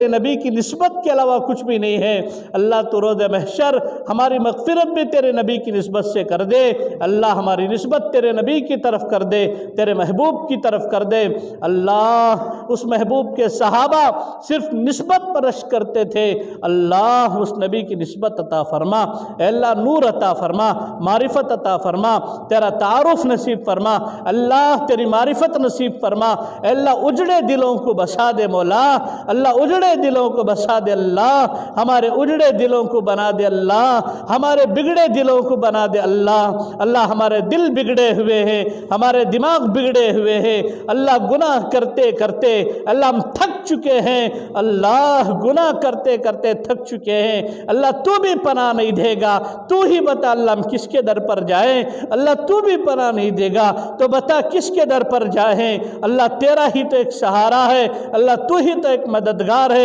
نبی کی نسبت کے علاوہ کچھ بھی نہیں ہے۔ اللہ تو روز محشر ہماری مغفرت بھی تیرے نبی کی نسبت سے کر دے۔ اللہ ہماری نسبت تیرے نبی کی طرف کر دے، تیرے محبوب کی طرف کر دے۔ اللہ اس محبوب کے صحابہ صرف نسبت پرست کرتے تھے، اللہ اس نبی کی نسبت عطا فرما۔ اے اللہ نور عطا فرما، معرفت عطا فرما، تیرا تعارف نصیب فرما، اللہ تیری معرفت نصیب فرما۔ اے اللہ اجڑے دلوں کو بسا دے مولا، اللہ اجڑے دلوں کو بسا دے اللہ، ہمارے اجڑے دلوں کو بنا دے اللہ، ہمارے بگڑے دلوں کو بنا دے اللہ۔ اللہ ہمارے دل بگڑے ہوئے ہیں، ہمارے دماغ بگڑے ہوئے ہیں اللہ، گناہ کرتے کرتے اللہ ہم تھک چکے ہیں، اللہ گناہ کرتے کرتے تھک چکے ہیں اللہ۔ تو بھی پناہ نہیں دے گا، تو ہی بتا اللہ ہم کس کے در پر جائیں، اللہ تو بھی پناہ نہیں دے گا تو بتا کس کے در پر جائیں۔ اللہ تیرا ہی تو ایک سہارا ہے اللہ، تو ہی تو ایک مددگار ہے